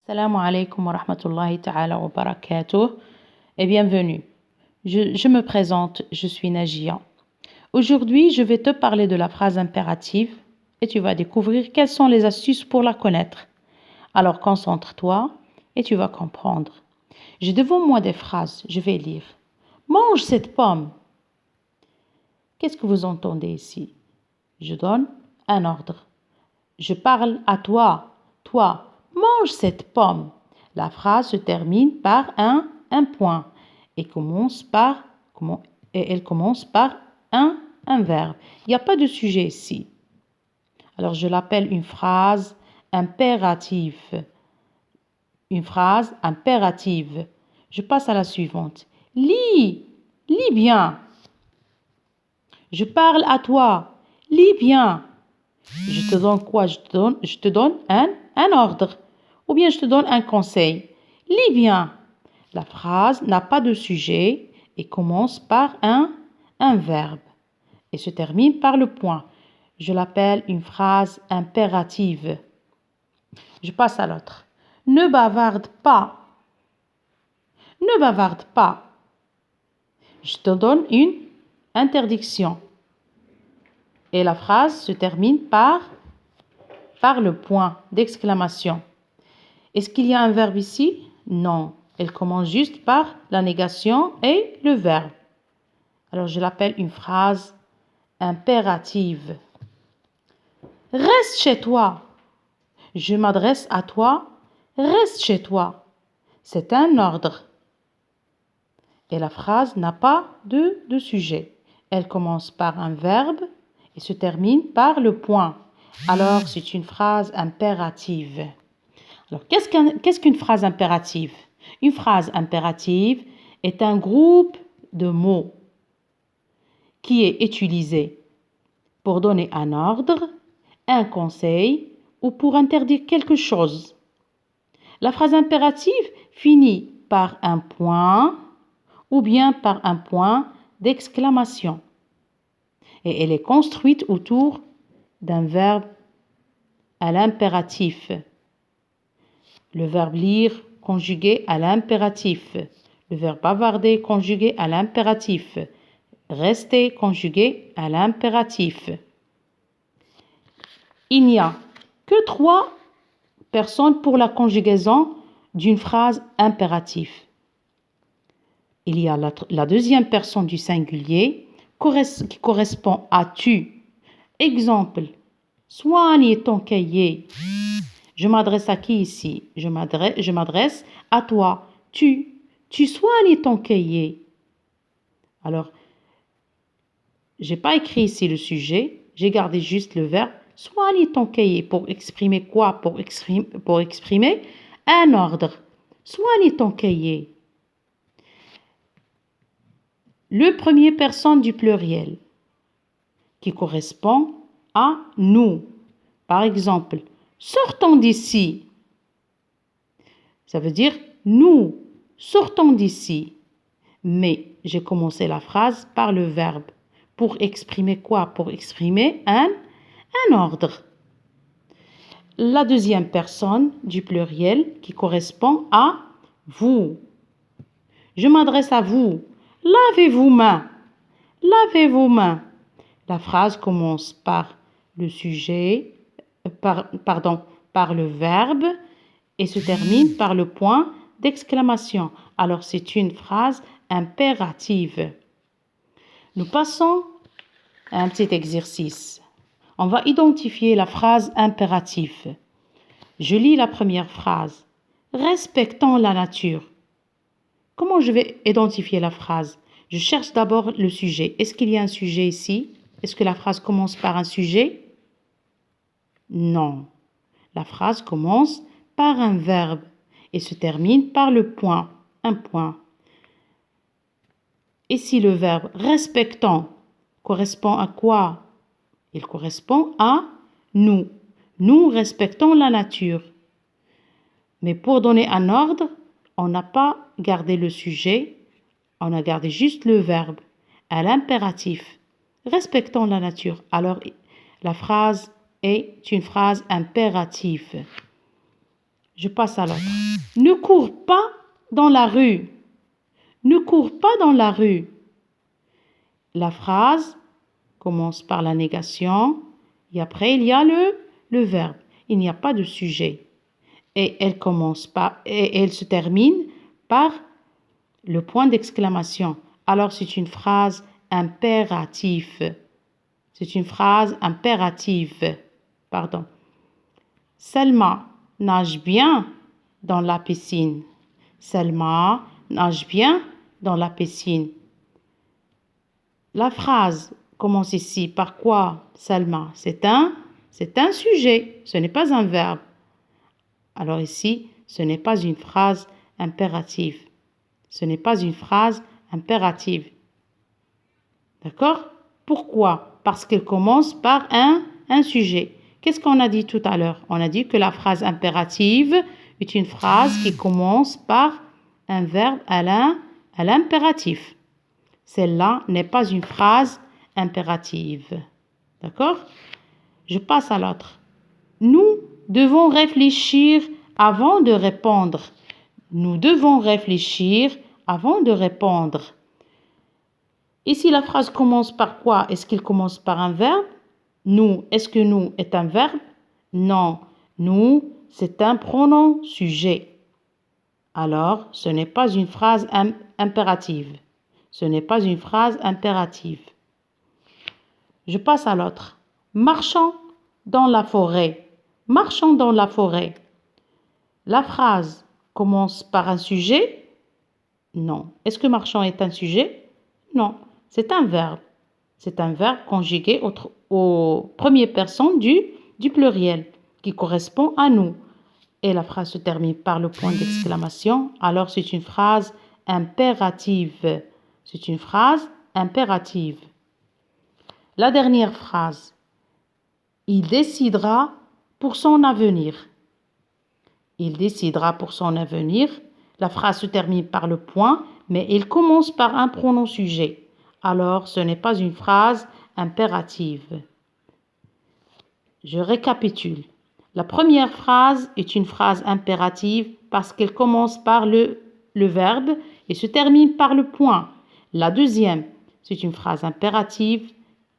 Salam alaikum wa rahmatullahi ta'ala wa barakatuh et bienvenue. Je me présente, je suis Najia. Aujourd'hui, je vais te parler de la phrase impérative et tu vas découvrir quelles sont les astuces pour la connaître. Alors concentre-toi et tu vas comprendre. J'ai devant moi des phrases, je vais lire. Mange cette pomme. Qu'est-ce que vous entendez ici? Je donne un ordre. Je parle à toi. Toi, mange cette pomme. La phrase se termine par un point et elle commence par un verbe. Il n'y a pas de sujet ici. Alors, je l'appelle une phrase impérative. Une phrase impérative. Je passe à la suivante. Lis bien. Je parle à toi. Lis bien. Je te donne quoi? Je te donne un ordre. Ou bien je te donne un conseil. Lis bien. La phrase n'a pas de sujet et commence par un verbe et se termine par le point. Je l'appelle une phrase impérative. Je passe à l'autre. Ne bavarde pas. Ne bavarde pas. Je te donne une interdiction. Et la phrase se termine par le point d'exclamation. Est-ce qu'il y a un verbe ici? Non. Elle commence juste par la négation et le verbe. Alors, je l'appelle une phrase impérative. Reste chez toi. Je m'adresse à toi. Reste chez toi. C'est un ordre. Et la phrase n'a pas de sujet. Elle commence par un verbe et se termine par le point. Alors, c'est une phrase impérative. Alors, qu'est-ce qu'une phrase impérative? Une phrase impérative est un groupe de mots qui est utilisé pour donner un ordre, un conseil ou pour interdire quelque chose. La phrase impérative finit par un point ou bien par un point d'exclamation. Et elle est construite autour d'un verbe à l'impératif. Le verbe lire conjugué à l'impératif. Le verbe bavarder conjugué à l'impératif. Rester conjugué à l'impératif. Il n'y a que 3 personnes pour la conjugaison d'une phrase impérative. Il y a la deuxième personne du singulier qui correspond à tu. Exemple, soigne ton cahier. Je m'adresse à qui ici? Je m'adresse à toi. Tu soignes ton cahier. Alors, j'ai pas écrit ici le sujet, j'ai gardé juste le verbe soigne ton cahier pour exprimer quoi? Pour exprimer un ordre. Soigne ton cahier. Le premier personne du pluriel qui correspond à nous. Par exemple, sortons d'ici. Ça veut dire nous sortons d'ici. Mais j'ai commencé la phrase par le verbe. Pour exprimer quoi? Pour exprimer un ordre. La deuxième personne du pluriel qui correspond à vous. Je m'adresse à vous. Lavez vos mains. Lavez vos mains. La phrase commence par le sujet, par le verbe et se termine par le point d'exclamation. Alors, c'est une phrase impérative. Nous passons à un petit exercice. On va identifier la phrase impérative. Je lis la première phrase. Respectons la nature. Comment je vais identifier la phrase? Je cherche d'abord le sujet. Est-ce qu'il y a un sujet ici? Est-ce que la phrase commence par un sujet? Non. La phrase commence par un verbe et se termine par le point, un point. Et si le verbe respectons correspond à quoi? Il correspond à nous. Nous respectons la nature. Mais pour donner un ordre, on n'a pas gardé le sujet, on a gardé juste le verbe à l'impératif. Respectons la nature. Alors, la phrase est une phrase impérative. Je passe à l'autre. Ne cours pas dans la rue. Ne cours pas dans la rue. La phrase commence par la négation et après il y a le verbe. Il n'y a pas de sujet. Et elle se termine par le point d'exclamation. Alors c'est une phrase impérative. C'est une phrase impérative. Pardon. Selma nage bien dans la piscine. Selma nage bien dans la piscine. La phrase commence ici par quoi, Selma? C'est un sujet, ce n'est pas un verbe. Alors ici, ce n'est pas une phrase impérative. Ce n'est pas une phrase impérative. D'accord? Pourquoi? Parce qu'elle commence par un sujet. Qu'est-ce qu'on a dit tout à l'heure? On a dit que la phrase impérative est une phrase qui commence par un verbe à l'impératif. Celle-là n'est pas une phrase impérative. D'accord? Je passe à l'autre. Nous devons réfléchir avant de répondre. Nous devons réfléchir avant de répondre. Ici, la phrase commence par quoi? Est-ce qu'il commence par un verbe? Nous, est-ce que nous est un verbe? Non, nous, c'est un pronom sujet. Alors, ce n'est pas une phrase impérative. Ce n'est pas une phrase impérative. Je passe à l'autre. Marchons dans la forêt. Marchons dans la forêt. La phrase commence par un sujet? Non. Est-ce que marchons est un sujet? Non. C'est un verbe. C'est un verbe conjugué aux premières personnes du pluriel qui correspond à nous. Et la phrase se termine par le point d'exclamation. Alors c'est une phrase impérative. C'est une phrase impérative. La dernière phrase. Il décidera pour son avenir. Il décidera pour son avenir. La phrase se termine par le point, mais il commence par un pronom sujet. Alors, ce n'est pas une phrase impérative. Je récapitule. La première phrase est une phrase impérative parce qu'elle commence par le verbe et se termine par le point. La deuxième, c'est une phrase impérative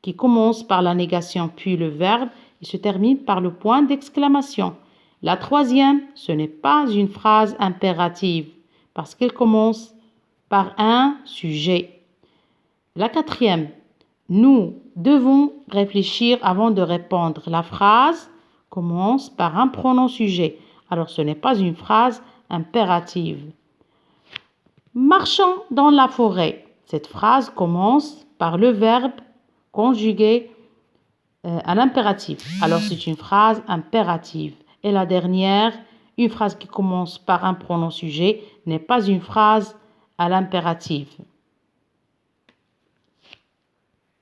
qui commence par la négation puis le verbe et se termine par le point d'exclamation. La troisième, ce n'est pas une phrase impérative parce qu'elle commence par un sujet. La quatrième, nous devons réfléchir avant de répondre. La phrase commence par un pronom sujet. Alors ce n'est pas une phrase impérative. Marchons dans la forêt. Cette phrase commence par le verbe conjugué à l'impératif. Alors c'est une phrase impérative. Et la dernière, une phrase qui commence par un pronom sujet n'est pas une phrase à l'impératif.